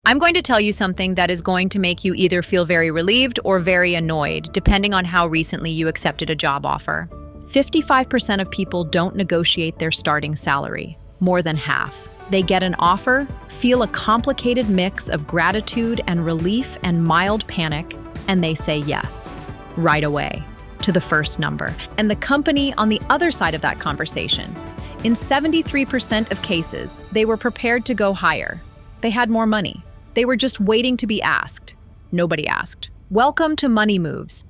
I'm going to tell you something that is going to make you either feel very relieved or very annoyed, depending on how recently you accepted a job offer. 55% of people don't negotiate their starting salary, more than half. They get an offer, feel a complicated mix of gratitude and relief and mild panic, and they say yes, right away, to the first number. And the company on the other side of that conversation, in 73% of cases, they were prepared to go higher. They had more money. They were just waiting to be asked. Nobody asked. Welcome to Money Moves.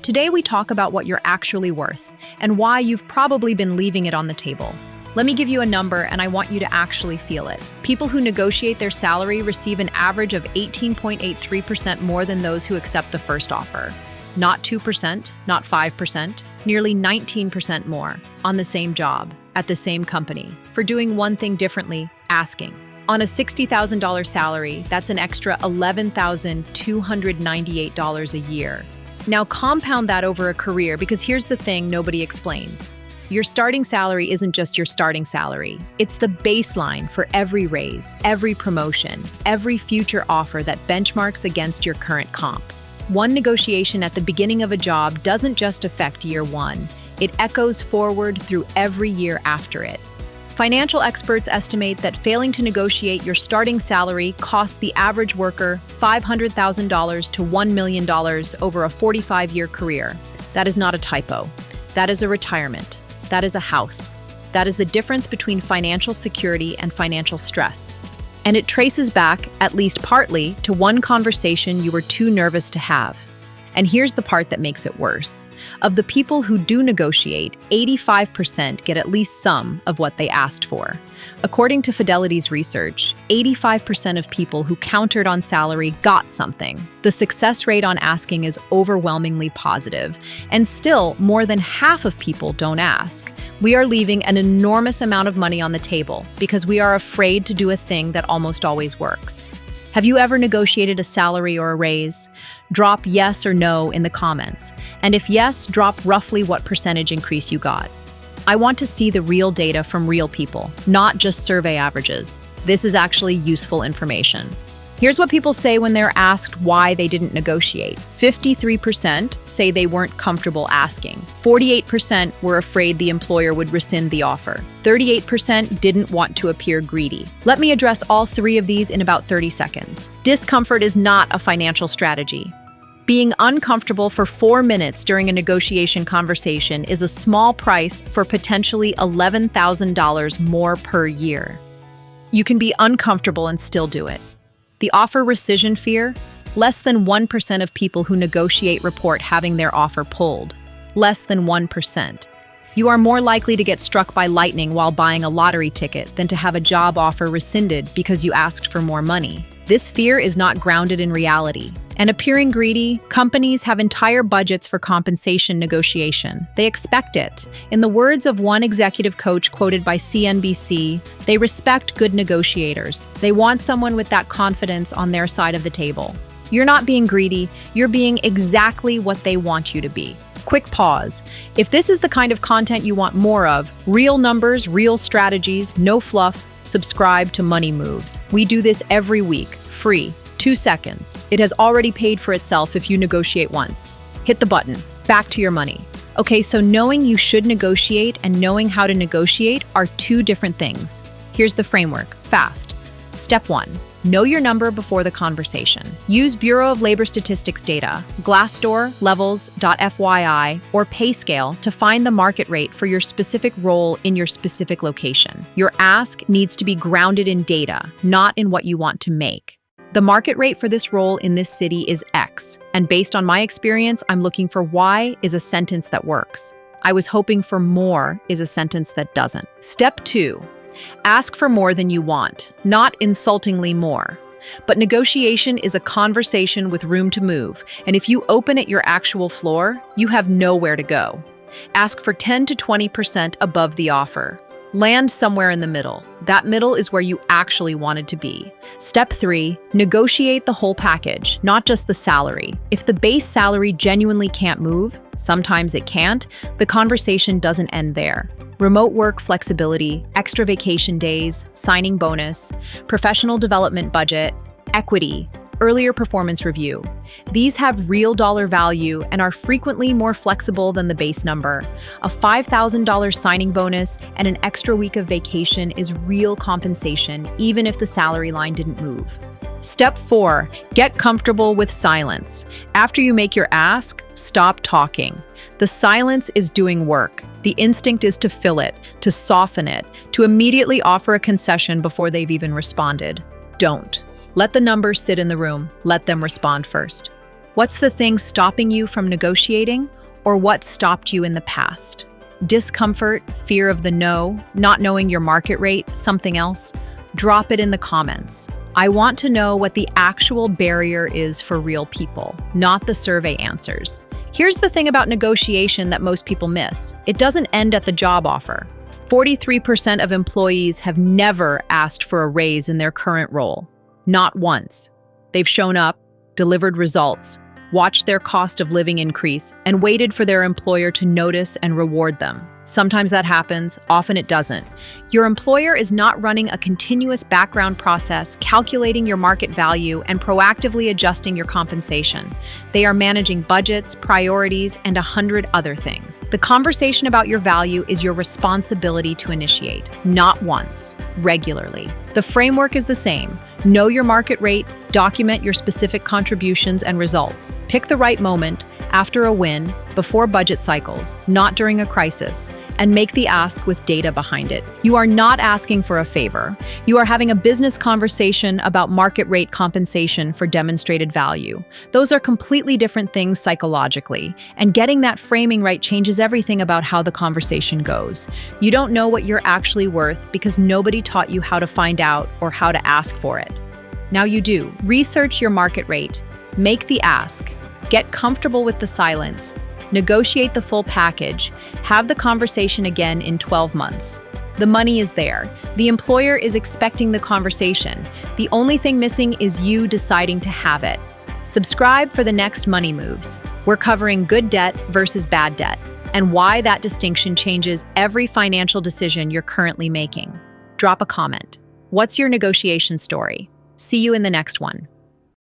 Today we talk about what you're actually worth and why you've probably been leaving it on the table. Let me give you a number and I want you to actually feel it. People who negotiate their salary receive an average of 18.83% more than those who accept the first offer. Not 2%, not 5%, nearly 19% more on the same job, at the same company, for doing one thing differently, asking. On a $60,000 salary, that's an extra $11,298 a year. Now compound that over a career, because here's the thing nobody explains. Your starting salary isn't just your starting salary. It's the baseline for every raise, every promotion, every future offer that benchmarks against your current comp. One negotiation at the beginning of a job doesn't just affect year one, it echoes forward through every year after it. Financial experts estimate that failing to negotiate your starting salary costs the average worker $500,000 to $1 million over a 45-year career. That is not a typo. That is a retirement. That is a house. That is the difference between financial security and financial stress. And it traces back, at least partly, to one conversation you were too nervous to have. And here's the part that makes it worse. Of the people who do negotiate, 85% get at least some of what they asked for. According to Fidelity's research, 85% of people who countered on salary got something. The success rate on asking is overwhelmingly positive, and still, more than half of people don't ask. We are leaving an enormous amount of money on the table because we are afraid to do a thing that almost always works. Have you ever negotiated a salary or a raise? Drop yes or no in the comments. And if yes, drop roughly what percentage increase you got. I want to see the real data from real people, not just survey averages. This is actually useful information. Here's what people say when they're asked why they didn't negotiate. 53% say they weren't comfortable asking. 48% were afraid the employer would rescind the offer. 38% didn't want to appear greedy. Let me address all three of these in about 30 seconds. Discomfort is not a financial strategy. Being uncomfortable for 4 minutes during a negotiation conversation is a small price for potentially $11,000 more per year. You can be uncomfortable and still do it. The offer rescission fear? Less than 1% of people who negotiate report having their offer pulled. Less than 1%. You are more likely to get struck by lightning while buying a lottery ticket than to have a job offer rescinded because you asked for more money. This fear is not grounded in reality. And appearing greedy, companies have entire budgets for compensation negotiation. They expect it. In the words of one executive coach quoted by CNBC, they respect good negotiators. They want someone with that confidence on their side of the table. You're not being greedy, you're being exactly what they want you to be. Quick pause. If this is the kind of content you want more of, real numbers, real strategies, no fluff, subscribe to Money Moves. We do this every week, free. 2 seconds. It has already paid for itself if you negotiate once. Hit the button. Back to your money. Okay, so knowing you should negotiate and knowing how to negotiate are two different things. Here's the framework. Fast. Step 1. Know your number before the conversation. Use Bureau of Labor Statistics data, Glassdoor, Levels.fyi, or PayScale to find the market rate for your specific role in your specific location. Your ask needs to be grounded in data, not in what you want to make. The market rate for this role in this city is X, and based on my experience, I'm looking for Y is a sentence that works. I was hoping for more is a sentence that doesn't. Step 2. Ask for more than you want, not insultingly more. But negotiation is a conversation with room to move, and if you open at your actual floor, you have nowhere to go. Ask for 10 to 20% above the offer. Land somewhere in the middle. That middle is where you actually wanted to be. Step 3, negotiate the whole package, not just the salary. If the base salary genuinely can't move, sometimes it can't, the conversation doesn't end there. Remote work flexibility, extra vacation days, signing bonus, professional development budget, equity, earlier performance review. These have real dollar value and are frequently more flexible than the base number. A $5,000 signing bonus and an extra week of vacation is real compensation, even if the salary line didn't move. Step 4, get comfortable with silence. After you make your ask, stop talking. The silence is doing work. The instinct is to fill it, to soften it, to immediately offer a concession before they've even responded. Don't. Let the numbers sit in the room. Let them respond first. What's the thing stopping you from negotiating, or what stopped you in the past? Discomfort, fear of the no, not knowing your market rate, something else? Drop it in the comments. I want to know what the actual barrier is for real people, not the survey answers. Here's the thing about negotiation that most people miss. It doesn't end at the job offer. 43% of employees have never asked for a raise in their current role. Not once. They've shown up, delivered results, watched their cost of living increase, and waited for their employer to notice and reward them. Sometimes that happens, often it doesn't. Your employer is not running a continuous background process, calculating your market value, and proactively adjusting your compensation. They are managing budgets, priorities, and 100 other things. The conversation about your value is your responsibility to initiate, not once, regularly. The framework is the same. Know your market rate, document your specific contributions and results. Pick the right moment, after a win, before budget cycles, not during a crisis, and make the ask with data behind it. You are not asking for a favor. You are having a business conversation about market rate compensation for demonstrated value. Those are completely different things psychologically, and getting that framing right changes everything about how the conversation goes. You don't know what you're actually worth because nobody taught you how to find out or how to ask for it. Now you do. Research your market rate. Make the ask. Get comfortable with the silence. Negotiate the full package. Have the conversation again in 12 months. The money is there. The employer is expecting the conversation. The only thing missing is you deciding to have it. Subscribe for the next Money Moves. We're covering good debt versus bad debt and why that distinction changes every financial decision you're currently making. Drop a comment. What's your negotiation story? See you in the next one.